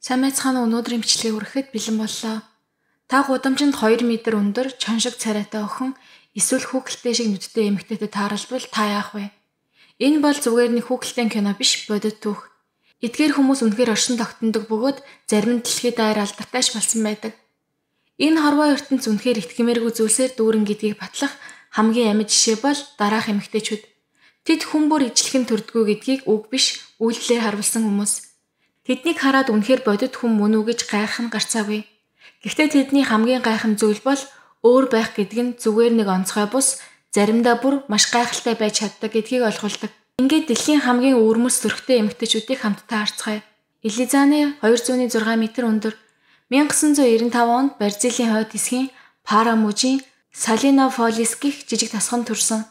Сайн байцгаана уу, өнөөдрийн бичлэгийг хүрэхэд бэлэн боллоо. Та гудамжинд 2 метр өндөр чоншиг царайтай охин эсвэл хүүхэлтэй шиг нүдтэй эмэгтэйтэй тааралбал та яах вэ? Энэ бол зүгээр нэг хүүхэлдэйн кино биш, бодит түүх. Эдгээр хүмүүс үнэхээр оршин тогтнодог бөгөөд зарим нь дэлхийд даяар алдартай болсон байдаг. Энэ хорвоо ертөнц үнэхээр итгэмээргүй зүйлсээр дүүрэн гэдгийг батлах хамгийн амин жишээ бол дараах эмэгтэйчүүд. Тэд хүн бүр ижлэхэн төрдгөө гэдгийг үг биш, үйлдэлээр харуулсан хүмүүс. Тэднийг хараад үнэхээр бодит хүн мөн үү гэж гайхах нь гарцаагүй. Гэхдээ тэдний хамгийн гайхам зүйл бол өөр байх гэдэг нь зүгээр нэг онцгой бус, заримдаа бүр маш гайхалтай байж чаддаг гэдгийг ойлгуулдаг. Ингээд дэлхийн хамгийн өвөрмөц зөрхтэй эмэгтэйчүүдийг хамтдаа харцгаая. Элизаны 206 м өндөр 1995 онд Бразилийн хойд хэсгийн Парамужийн Салинополис гэх жижиг тасганд төрсөн.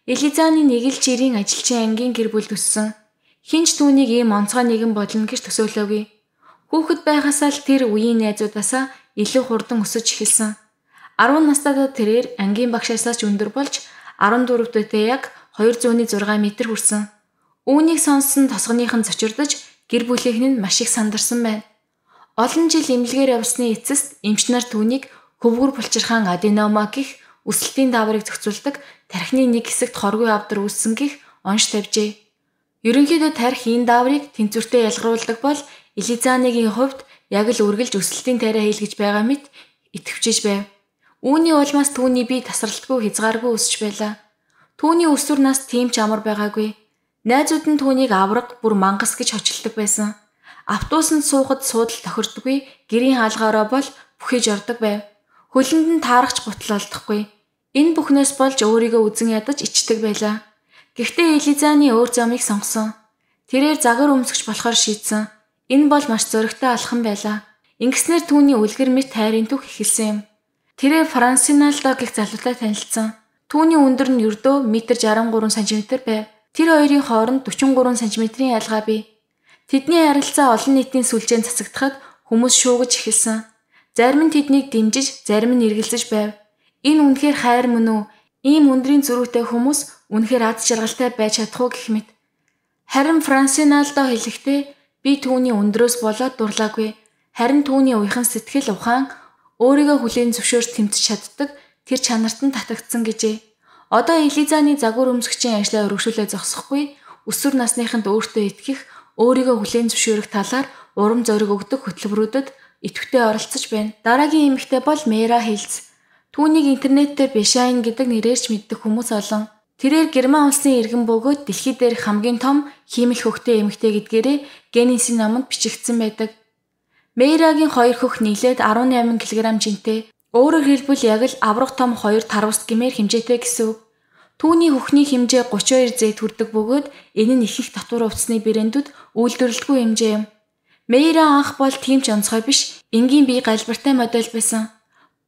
Элизаны нэг л жирийн ажилчин ангийн гэр бүлд өссөн. Хинч түүнийг ийм онцгой нэгэн болно гэж төсөөлөөгүй. Хүүхэд байхасаа л тэр үеийн найзуудаасаа илүү хурдан өсөж эхэлсэн. 10 настайдаа тэрээр ангийн багшаасаа ч өндөр болж 14 дэх яг 206 м хүрсэн. Үүнийг сонссон тосгоных нь зочирдож гэр бүлийнхэн нь маш их сандарсан байна. Олон жил эмнэлгээр явсны эцэст эмч нар түүнийг хөвгөр булчирхаан аденома гэх өсөлтийн дааврыг зохицуулдаг тархины нэг хэсэгт хоргүй авдар үүссэн гэх онш тавьжээ. Ерөнхийдөө тархи энэ дааврыг тэнцвэртэй ялгаруулдаг бол Элизаныгийн хувьд яг л үргэлж өсөлтийн тариа хийлгэж байгаа мэт итгэвчж байв. Үүний улмаас түүний бие тасралтгүй хязгааргүй өсөж байлаа. Түүний өсвөр нас тийм ч амар байгаагүй. Найзууд нь түүнийг авраг бүр мангас гэж хочилдог байсан. Автобусанд суухад суудал тохирдоггүй, гэрийн хаалгаараа бол бүхэж ордог байв. Хөлөнд нь таарахч гутал олдохгүй. Энэ бүхнээс болж өөрийгөө үзэн ядаж ичдэг байлаа. Гэхдээ Элизаны өөр замыг сонгосон. Тэрээр загвар өмсгч болохоор шийдсэн. Энэ бол маш зөрөгтэй алхам байлаа. Ингэснээр түүний үлгэр мэт тайрын түүх эхэлсэн юм. Тэрээр Франсиналдо гэх залуутай танилцсан. Түүний өндөр нь ердөө 1.63 см байв. Тэр хоёрын хооронд 43 см-ийн ялгаа бий. Тэдний харилцаа олон нийтийн сүлжээнд цацагдахад хүмүүс шуугаж эхэлсэн. Зарим нь тэднийг дэмжиж, зарим нь эргэлзэж байв. Энэ үнэхээр хайр мөн үү? Ийм өндрийн зөрүүтэй хүмүүс үнэхээр аз жаргалтай байж чадах уу гэх мэт. Харин Франсиналдо хэлэхдээ би түүний өндрөөс болоод дурлаагүй. Харин түүний уяхан сэтгэл ухаан өөрийгөө хүлээн зөвшөөрч тэмцэж чаддаг тэр чанарт нь татагдсан гэжээ. Одоо Элизаны загвар өмсгчийн ажлаа өргөжүүлээ зогсохгүй, өсвөр насныханд өөртөө итгэх, өөрийгөө хүлээн зөвшөөрөх талаар урам зориг өгдөг хөтөлбөрүүдэд идэвхтэй оролцож байна. Дараагийн эмэгтэй бол Мэра Хилц. Түүнийг интернетээр Бешайн гэдэг нэрээр ч мэддэг хүмүүс олон. Тэрээр Герман улсын иргэн бөгөөд дэлхий дээрх хамгийн том хиймэл хөхтэй эмэгтэй гэдгээрээ Геннесийн номонд бичигдсэн байдаг. Мэрагийн 2 хөх нийлээд 18 кг жинтэй. Өөрөөр хэлбэл яг л аврах том 2 тарвас гэмээр хэмжээтэй гэсэн үг. Түүний хөхний хэмжээ 32 зэйт хүрдэг бөгөөд энэ нь их татвар увцсны брэндүүд үйлдвэрлэлгүй хэмжээ юм. Мэра анх бол тийм ч онцгой биш, энгийн бие галбартай модель байсан.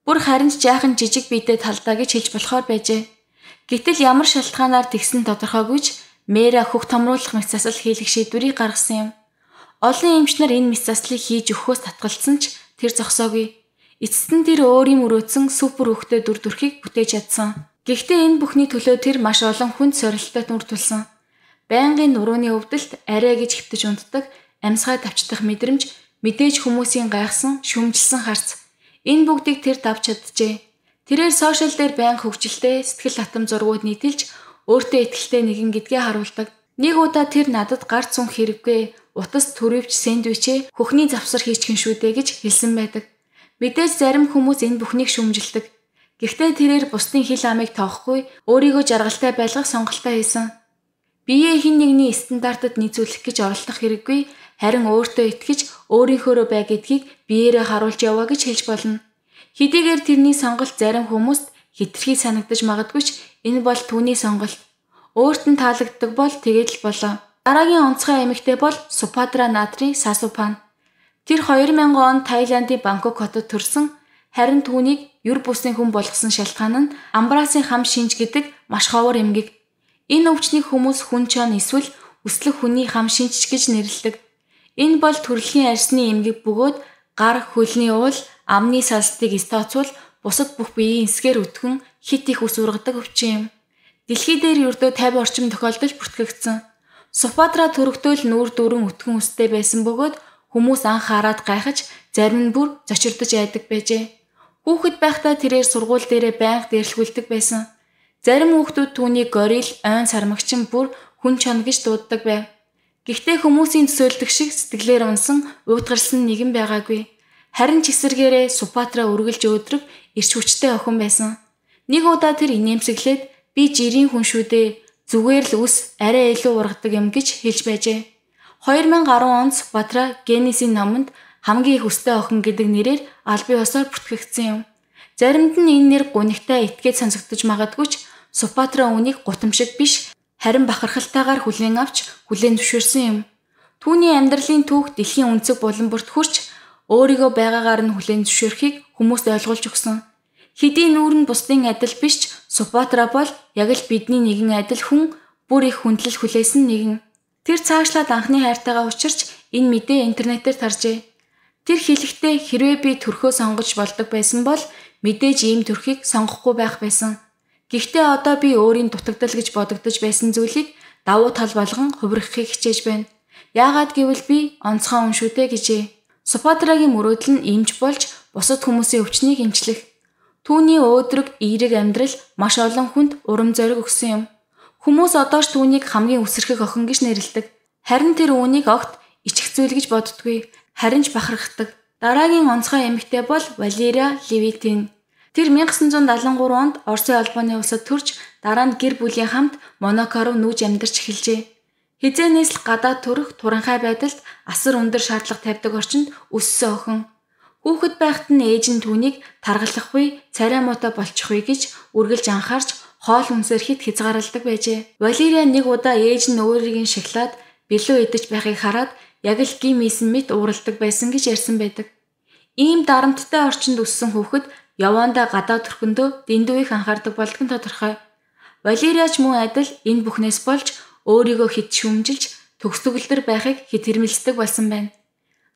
Бүр харин ч жаахан жижиг биетэй талдаа гэж хэлж болохоор байжээ. Гэтэл ямар шалтгаанаар тэгсэн тодорхойгүйч Мэра хөх томруулах мэт засал хийлгэх шийдвэрийг гаргасан юм. Олон эмч нар энэ мэт заслыг хийж өгөхөөс татгалзсан ч тэр зогсоогүй. Эцэст нь тэр өөрийн мөрөөдсөн супер хөхтэй дүр төрхийг бүтээж чадсан. Гэхдээ энэ бүхний төлөө тэр маш олон хүнд сорилттой нүр тулсан. Байнгын нурууны өвдөлт, арай гэж хэвтэж унтдаг, амьсгай тавчдах мэдрэмж, мэдээж хүмүүсийн гайхсан, шүмжилсэн харц. Энэ бүгдийг тэр давж чаджээ. Тэрээр сошиал дээр байнга хөгжилтэй, сэтгэл татам зургууд нийтэлж өөртөө ихтэй нэгэн гэдгээ харуулдаг. Нэг удаа тэр надад гар цүнх хэрэггүй, утас төрөвч сэндвичээ хөхний завсар хийчихэн шүү дээ гэж хэлсэн байдаг. Мэдээж зарим хүмүүс энэ бүхнийг шүмжилдэг. Гэхдээ тэрээр бусдын хил амыг тоохгүй, өөрийгөө жаргалтай байлгах сонголтоо хийсэн. Биеэ хэн нэгний стандартад нийцүүлэх гэж оролдох хэрэггүй, харин өөртөө итгэж өөрийнхөөрөө бай гэдгийг биеэрээ харуулж яваа гэж хэлж болно. Хэдийгээр тэрний сонголт зарим хүмүүст хитрхи санагдаж магадгүй ч энэ бол түүний сонголт. Өөрт нь таалагддаг бол тэгээд л болоо. Дараагийн онцгой эмэгтэй бол Супадра Натри Сасупан. Тэр 2000 онд Таиландын Бангкок хотод төрсөн. Харин түүнийг юр бусын хүн болгосон шалтгаан нь амбраасын хам шинж гэдэг маш ховор эмгэг. Энэ өвчнийг хүмүүс хүн чон эсвэл өслөх хүний хам шинж гэж нэрлэдэг. Энэ бол төрөлхийн арьсны эмгэг бөгөөд гар, хөлний уул, амны салстыг стооцвол бусад бүх биеийн эсгээр өтгөн хит их ус ургадаг өвчин юм. Дэлхий дээр ердөө 50 орчим тохиолдолд бүртгэгдсэн. Супадра төрөгтөөл нүүр дүүрэн өтгөн үстэй байсан бөгөөд Хүмүүс анх хараад гайхаж, зарим нь бүр зочирдож айдаг байжээ. Хүүхэд байхдаа тэрээр сургууль дээрээ байнга дээрлэхүүлдэг байсан. Зарим хүүхдүүд түүнийг горил, ойн сармагчин бүр хүн чон гэж дууддаг байв. Гэхдээ хүмүүсийн төсөөлдөг шиг сэтгэлээр унсан, уйтгарсан нэгэн байгаагүй. Харин ч эсэргээрээ Супатра үргэлж өөдрөг, эрч хүчтэй охин байсан. Нэг удаа тэр инээмсэглээд би жирийн хүн шүү дээ. Зүгээр л ус арай илүү ургадаг юм гэж хэлж байжээ. 2010 онд Супатра Генесийн номонд хамгийн их өстэй охин гэдэг нэрээр аль бие усаар бүртгэгдсэн юм. Заримд нь энэ нэр гунигтай этгээд сонсогдож магадгүй ч Супатра үүнийг гутамшиг биш, харин бахархалтайгаар хүлээн авч хүлээн зөвшөөрсөн юм. Түүний амьдралын түүх дэлхийн өнцөг булан бүрт хүрч өөрийгөө байгаагаар нь хүлээн зөвшөөрөхийг хүмүүст ойлгуулж өгсөн. Хэдий нүүр нь бусдын адил биш ч Супатра бол яг л бидний нэгэн адил хүн, бүр их хүндлэл хүлээсэн нэгэн. Тэр цаашлаад анхны хайртайгаа учирч энэ мэдээ интернетээр таржээ. Тэр хэлэхдээ хэрвээ би төрхөө сонгож болдог байсан бол мэдээж ийм төрхийг сонгохгүй байх байсан. Гэхдээ одоо би өөрийн дутагдал гэж бодогдож байсан зүйлийг давуу тал болгон хувирахыг хичээж байна. Яагаад гэвэл би онцгой хүн шүү дээ гэжээ. Супатрагийн мөрөөдөл нь эмч болж бусад хүмүүсийн өвчнийг эмчлэх. Түүний өөдрөг, эерэг амьдрал маш олон хүнд урам зориг өгсөн юм. Хүмүүс одоо ч түүнийг хамгийн үсэрхэг охин гэж нэрлэдэг. Харин тэр үүнийг огт ичих зүйл гэж боддоггүй. Харин ч бахархдаг. Дараагийн онцгой эмэгтэй бол Валерия Левитин. Тэр 1973 онд Оросын албаны улсад төрж дараа нь гэр бүлийн хамт Монако руу нүүж амьдарч эхэлжээ. Хизээнээс л гадаад төрөх туранхай байдалд асар өндөр шаардлага тавьдаг орчинд өссөн охин. Хүүхэд байхад нь ээж нь түүнийг таргалах үе, царай муутай болчих үе гэж үргэлж анхаарч хоол хүнсээр хит хязгаарладаг байжээ. Валерия нэг удаа ээж нь өөрийг нь шоколад бэлүү идэж байхыг хараад яг л гим ийсэн мэт уурладаг байсан гэж ярьсан байдаг. Ийм дарамттай орчинд өссөн хүүхэд явандаа гадаад төрхөндөө дэндүү их анхаардаг болдог нь тодорхой. Валерия ч мөн адил энэ бүхнээс болж өөрийгөө хит шүмжилж төгсгөлдөр байхыг хит хэрмэлцдэг болсон байна.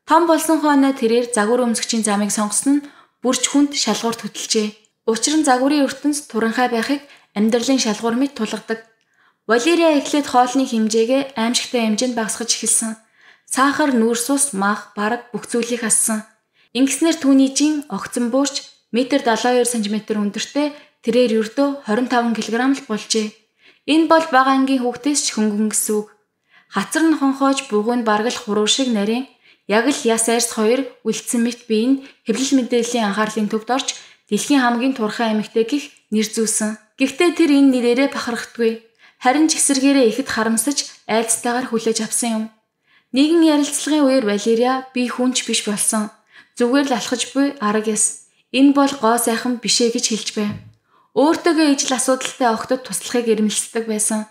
Том болсон хойноо тэрээр загвар өмсгчийн замыг сонгосон нь бүрч хүнд шалгуурт хөтөлжээ. Учир нь загварын ертөнцид туранхай байхыг амьдралын шалгуур мэт тулгадаг. Валерия эхлээд хоолны хэмжээгээ аимшигтай хэмжээнд багасгаж эхэлсэн. Сахар, нүүрс ус, мах, бараг бүх зүйлийг ассан. Ингэснээр түүний жин огцон буурч 1.72 см өндөртэй, тэрээр ердөө 25 кг л болжээ. Энэ бол бага ангийн хүүхдээс ч хөнгөн гэсэн үг. Хацар нь хонхоож бугуйнд бараг л хуруу шиг нарийн яг л яс арьс хоёр үлдсэн мэт бие нь хэвлэл мэдээллийн анхаарлын төвд орж дэлхийн хамгийн турхай эмэгтэй гэх нэр зүүсэн. Гэхдээ тэр энэ нэрээрээ бахархдаггүй. Харин ч эсэргээрээ ихэд харамсаж айцтайгаар хүлээж авсан юм. Нэгэн ярилцлагын үеэр Валерия би хүнч биш болсон. Зүгээр л алхаж буй арга яс. Энэ бол гоо сайхан бишээ гэж хэлж байв. Өөртөөгөө ижил асуудалтай охидод туслахыг эрмэлздэг байсан.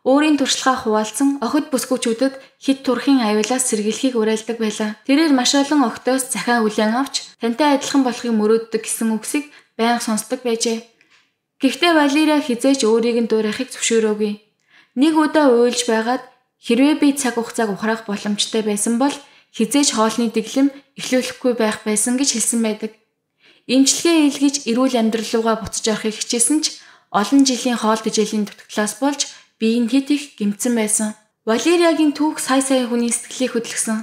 Өөрийн туршлагаа хуваалцсан охид бүсгүүчүүдэд хэд турхийн аюулаас сэргийлэхийг уриалдаг байлаа. Тэрээр маш олон охидоос захиа хүлээн авч тантай адилхан болохыг мөрөөддөг гэсэн үгсийг байнга сонсдог байжээ. Гэхдээ Валерия хизээч өөрийг нь дуурайхыг зөвшөөрөөгүй. Нэг удаа уйлж байгаад хэрвээ би цаг хугацааг ухраах боломжтой байсан бол хизээч хоолны дэглэм эхлүүлэхгүй байх байсан гэж хэлсэн байдаг. Эмчилгээ хийлгэж эрүүл амьдрал руугаа буцаж орохыг хичээсэн ч олон жилийн хоол тэжээлийн дутагдлаас болж би энэ хэд их гэмтсэн байсан. Валериагийн түүх сая хүний сэтгэлийг хөдөлгсөн.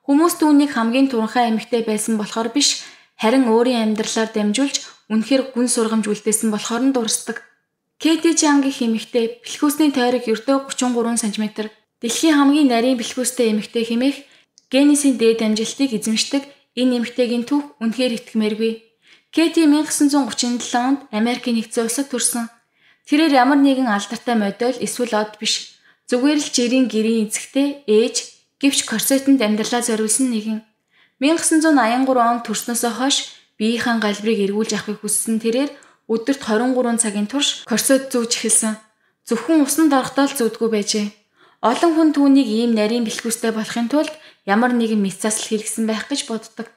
Хүмүүс түүнийг хамгийн туранхай эмэгтэй байсан болохоор биш, харин өөрийн амьдралаар дамжуулж үнэхээр гүн сургамж үлдээсэн болохоор нь дурсдаг. Кэти Чангийн эмэгтэй бэлхүүсний тойрог ердөө 33 см. Дэлхийн хамгийн нарийн бэлхүүстэй эмэгтэй хэмээх Генесийн дээд амжилтыг эзэмшдэг энэ эмэгтэйгийн түүх үнэхээр итгэмээргүй. Кэти 1937 онд Америкийн нэгдсэн улсад төрсөн. Тэрээр ямар нэгэн алдартай модель эсвэл од биш. Зүгээр л жирийн гэрийн эзэгтэй ээж гэвч корсетонд амьдралаа зориулсан нэгэн. 1983 онд төрснөөсөө хойш биеийн галбирыг эргүүлж авахыг хүссэн тэрээр өдөрт 23 цагийн турш корсет зүүж эхэлсэн. Зөвхөн усанд орохдоо л зүүдгүй байжээ. Олон хүн түүнийг ийм нарийн бэлхүүстэй болохын тулд ямар нэгэн мэс засал хийлгсэн байх гэж боддог.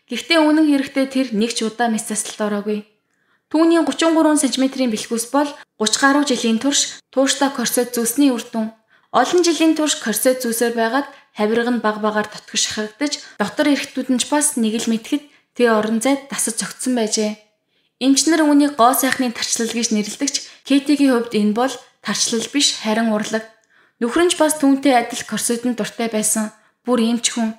Гэхдээ үнэн хэрэгтээ тэр нэг ч удаа мэс засалд ороогүй. Түүний 33 см-ийн бэлхүүс бол 30 гаруй жилийн турш тууштай корсет зүүсний үр дүн. Олон жилийн турш корсет зүүсээр байгаад хавирга нь баг багаар дотгош харагдаж, дотор эрэхтүүд нь ч бас нэг л мэтгэд тэр орон зайд дасаж зогтсон байжээ. Эмчнэр үүнийг гоо сайхны тарчлал гэж нэрлэдэгч Кэтигийн хувьд энэ бол тарчлал биш харин урлаг. Нөхөр нь ч бас түүнтэй адил корсетонд дуртай байсан. Бүр эмч хүн.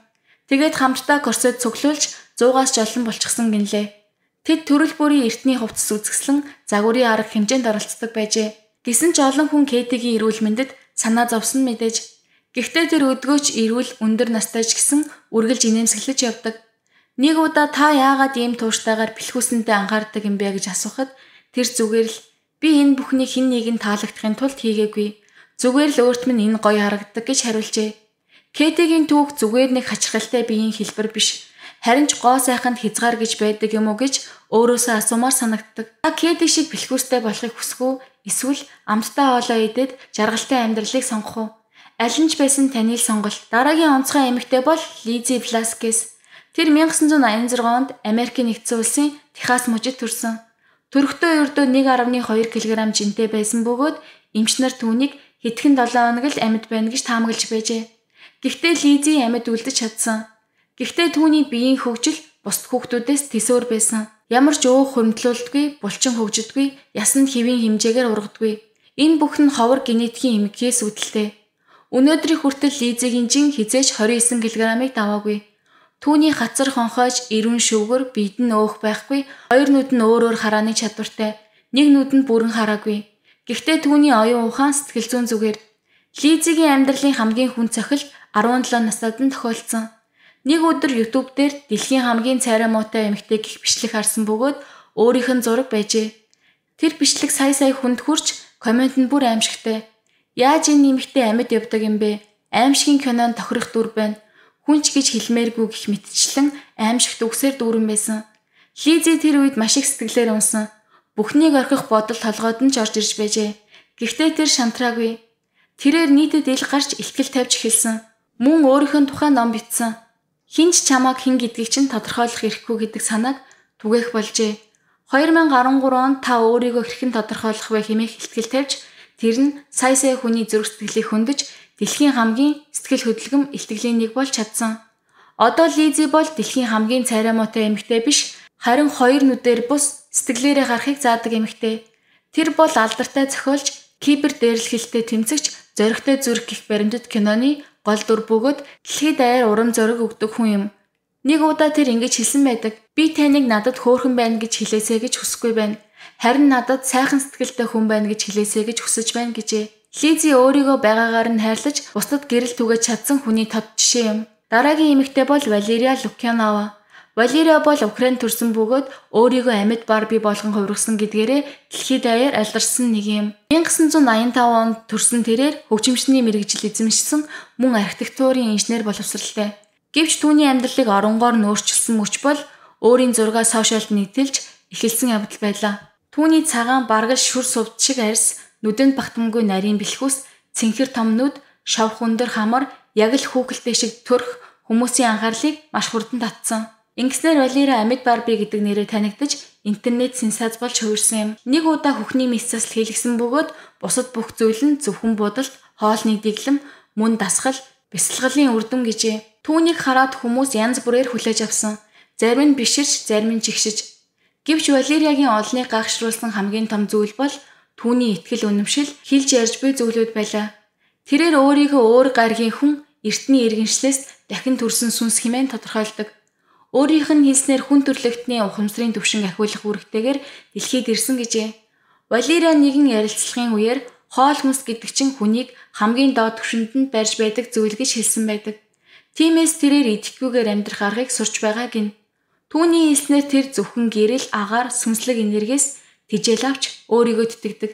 Тэгээд хамтдаа корсет цуглуулж 100-аас ч олон болчихсон гинлээ. Тэд төрөл бүрийн эртний хувцас үзэсгэлэн загварын арга хэмжээнд оролцдог байжээ. Гэсэн ч олон хүн Кэтигийн эрүүл мэндэд санаа зовсон мэдээж. Гэхдээ тэр өдгөөч эрүүл өндөр настай ч гэсэн үргэлж инээмсэглэж явдаг. Нэг удаа та яагаад ийм тууштайгаар бэлхүүсэнтэй анхаардаг юм бэ гэж асуухад тэр зүгээр л би энэ бүхнийг хэн нэгэнд таалагдахын тулд хийгээгүй. Зүгээр л өөрт минь энэ гоё харагддаг гэж хариулжээ. Кэтигийн түүх зүгээр нэг хачирхалтай биеийн хэлбэр биш. Харин ч гоо сайханд хязгаар гэж байдаг юм уу гэж өөрөөсөө асуумаар санагддаг. Та Кэти шиг бэлхүүстэй болохыг хүсэх үү? Эсвэл амттай хоолоо идээд жаргалтай амьдралыг сонгох уу? Аль нь ч байсан таны сонголт. Дараагийн онцгой эмэгтэй бол Лизи Власкес. Тэр 1986 онд Америкийн нэгдсэн улсын Техас мужид төрсөн. Төрөхдөө ердөө 1.2 кг жинтэй байсан бөгөөд эмч нар түүнийг хэдхэн 7 хоног л амьд байна гэж таамаглаж байжээ. Гэхдээ Лизи амьд үлдэж чадсан. Гэхдээ түүний биеийн хөгжил бусад хүүхдүүдээс тэсөөр байсан. Ямар ч уух хөрөмтлүүлдэггүй, булчин хөгжидгүй, ясанд хэвийн хэмжээгээр ургадаггүй. Энэ бүх нь ховор генетикийн эмгэгээс үүдэлтэй. Өнөөдрийн хүртэл Лизигийн жин хизээж 29 кг-ыг даваагүй. Түүний хацар хонхойж, эрүүн шүвгэр, биед нь өөх байхгүй, хоёр нүд нь өөр харааны чадвартай, нэг нүд нь бүрэн хараагүй. Гэхдээ түүний оюун ухаан сэтгэл зүйн зүгээр. Лизигийн амьдралын хамгийн хүн цохилт 17 настай нь тохиолдсон. Нэг өдөр YouTube дээр дэлхийн хамгийн цайраа муутай эмэгтэй гэх бичлэг харсан бөгөөд өөрийнх нь зураг байжээ. Тэр бичлэг сая хүнд хүрч комент нь бүр аимшигтай. Яаж энэ эмэгтэй амьд явдаг юм бэ? Аимшигын кинонд тохирох дүр байна. Хүнч гэж хэлмээргүй гэх мэтчлэн аимшигт үгсээр дүүрэн байсан. Лизи тэр үед маш их сэтгэлээр унсан. Бүхнийг орхих бодол толгойд нь ч орж ирж байжээ. Гэхдээ тэр шантраагүй. Тэрээр нийтэд ил гарч илтгэл тавьж эхэлсэн. Мөн өөрийнхөө тухай ном бичсэн. Хинч чамааг хэн гэдгийг чинь тодорхойлох эрхгүй гэдэг санааг түгээх болжээ. 2013 онд та өөрийгөө хэрхэн тодорхойлох вэ хэмээх ихтгэл тавьж тэр нь сая хүний зүрх сэтгэлийг хөндөж дэлхийн хамгийн сэтгэл хөдлөм илтгэлийн нэг болж чадсан. Одоо Лизи бол дэлхийн хамгийн цайраа муутай эмэгтэй биш, харин хоёр нүдээр бус сэтгэлээрээ гарахыг заадаг эмэгтэй. Тэр бол алдартай зохиолч, кибер дээрлэхэлтэй тэмцэгч, зоригтой зүрх гэх баримтат киноны гол дүр бөгөөд дэлхийд даяар урам зориг өгдөг хүн юм. Нэг удаа тэр ингэж хэлсэн байдаг. Би таныг надад хөөрхөн байна гэж хэлээсэй гэж хүсэхгүй байна. Харин надад сайхан сэтгэлтэй хүн байна гэж хэлээсэй гэж хүсэж байна гэжээ. Лизи өөрийгөө байгаагаар нь хайрлаж, бусдад гэрэл түгэж чадсан хүний тод жишээ юм. Дараагийн эмэгтэй бол Валерия Лукьянова. Валерия бол Украинд төрсэн бөгөөд өөрийгөө амьд Барби болгон хувиргасан гэдгээрээ дэлхийд даяар алдарсан нэг юм. 1985 онд төрсэн тэрээр хөгжимчний мэргэжил эзэмшсэн мөн архитектурын инженер боловсралтай. Гэвч түүний амьдралыг оронгоор нөөцчилсэн мөч бол өөрийн зургаа сошиалд нийтэлж эхэлсэн явдал байлаа. Түүний цагаан бараг шүр сувд шиг арьс, нүдэнд багтамгүй нарийн бэлхүүс, цэнхэр том нүд, шавх өндөр хамар, яг л хүүхэлтэй шиг төрх хүмүүсийн анхаарлыг маш хурдан татсан. Ингэснээр Валерия амьд Барби гэдэг нэрээр танигдаж интернет сенсац болж хувирсан юм. Нэг удаа хүүхний мэс засал хийлгсэн бөгөөд бусад бүх зүйл нь зөвхөн будалт, хоолны дэглэм, мөн дасгал, бясалгалын үр дүн гэжээ. Түүнийг хараад хүмүүс янз бүрээр хүлээж авсан. Зарим нь биширч, зарим нь чигшиж. Гэвч Валериагийн олныг гайхшруулсан хамгийн том зүйл бол түүний итгэл үнэмшил, хэлж ярьж буй зүйлүүд байлаа. Тэрээр өөрийгөө өөр гаригийн хүн, эртний иргэншлээс дахин төрсөн сүнс хэмээн тодорхойлдог. Өөрийнх нь хэлснээр хүн төрлөختний ухамсарын төвшинг ахиулах үүрэгтэйгээр дэлхийд ирсэн гэжээ. Валерия нэгэн ярилцлагын үеэр хоол хүнс гэдэг чинь хүнийг хамгийн доод түвшинд нь барьж байдаг зүйл гэж хэлсэн байдаг. Тиймээс тэрээр идэхгүйгээр амьдрах аргыг сурч байгаа гин. Түүний хэлснээр тэр зөвхөн гэрэл, агаар, сүнслэг энергиэс тижэл авч өөрийгөө тэтгэдэг.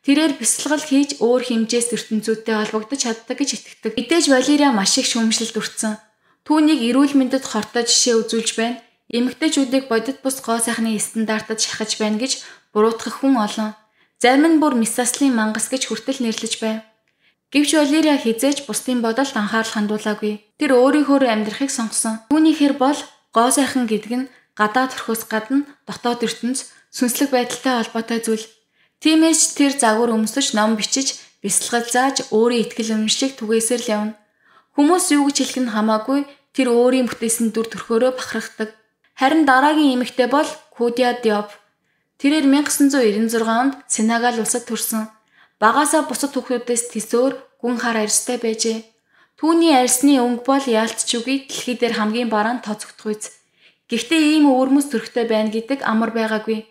Тэрээр бясалгал хийж өөр хэмжээс ертөнцүүдтэй холбогдож чаддаг гэж итгэдэг. Мэдээж Валерия маш их шүүмжлэлд өртсөн. Түүнийг эрүүл мэндэд хортой жишээ үзүүлж байна. Эмэгтэйчүүдийг бодит бус гоо сайхны стандартад шахаж байна гэж буруутгах хүн олон. Зарим нь бүр мисаслын мангас гэж хүртэл нэрлэж байна. Гэвч Валерия хизээж бусдын бодолд анхаарал хандуулаагүй. Тэр өөрийнхөө амьдрахыг сонгосон. Түүнийхэр бол гоо сайхан гэдэг нь гадаад төрхөөс гадна дотоод ертөнц сүнслэг байдалтай холбоотой зүйл. Тиймээс тэр загвар өмсөж, ном бичиж, бясалгал зааж өөрийн итгэл үнэмшлийг түгээсээр л явна. Хүмүүс юу гэж хэлэх нь хамаагүй тэр өөрийн бүтээсэн дүр төрхөөрөө бахархдаг. Харин дараагийн эмэгтэй бол Кудя Диоп. Тэрээр 1996 онд Сенегал улсад төрсэн. Багаасаа бусад хүүхдүүдээс тэсөөр, гүн хар арьстай байжээ. Түүний арьсны өнгө бол яалтч үгүй дэлхий дээр хамгийн бараан тооцогдох үз. Гэхдээ ийм өвөрмөс төрхтэй байна гэдэг амар байгаагүй.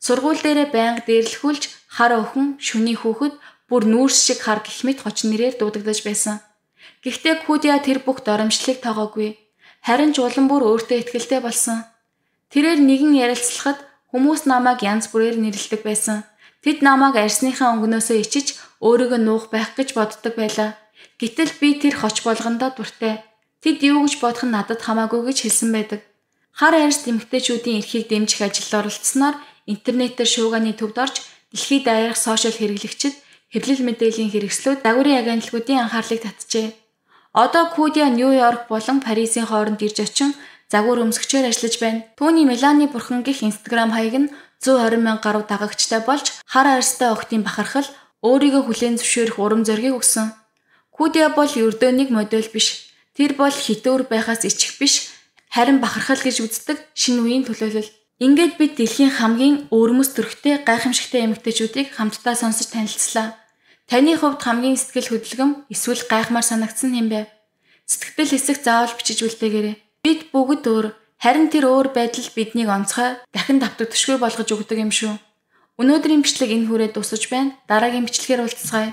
Сургууль дээрээ байнга дээрлэхүүлж хар охин, шүний хүүхэд бүр нүүрс шиг хар гэх мэт хочин нэрээр дуудагдаж байсан. Гэхдээ Кудя тэр бүх доромжлыг тоогоогүй. Харин ч улам бүр өөртөө итгэлтэй болсон. Тэрээр нэгэн ярилцлахад хүмүүс намайг янз бүрээр нэрлэдэг байсан. Тэд намайг арьсныхаа өнгнөөсөө ичиж өөрийгөө нуух байх гэж боддог байлаа. Гэтэл би тэр хоч болгондоо дуртай. Тэд юу гэж бодох нь надад хамаагүй гэж хэлсэн байдаг. Хар арьс эмэгтэйчүүдийн эрхийг дэмжих ажилд оролцсноор интернетээр шууганы төвд орж дэлхийд даяарх сошиал хэрэглэгчид хэвлэл мэдээллийн хэрэгслүүд дагварын агентлагуудын анхаарлыг татжээ. Одоо Кудя Нью-Йорк болон Парисын хооронд ирж очин загвар өмсгчээр ажиллаж байна. Түүний Мелани бурхан гэх Instagram хаяг нь 120,000 гаруй дагагчтай болж хар арьстай охидын бахархал өөрийгөө хүлээн зөвшөөрөх урам зориг өгсөн. Кудя бол ердөөний модель биш. Тэр бол хитүүр байхаас ичих биш, харин бахархал гэж үздэг шинэ үеийн төлөөлөл. Ингээд бид дэлхийн хамгийн өвөрмөс төрхтэй гайхамшигтай эмэгтэйчүүдийг хамтдаа сонсож танилцлаа. Таны хувьд хамгийн сэтгэл хөдлөм эсвэл гайхмаар санагдсан юм бэ? Сэтгэл хэсэг заавал бичиж үлдээгээрэй. Бид бүгд өөр, харин тэр өөр байдал биднийг онцгой, дахин давтагдшгүй болгож өгдөг юм шүү. Өнөөдрийн бичлэг энэ хүрээд дуусаж байна. Дараагийн бичлэгээр уулзцгаая.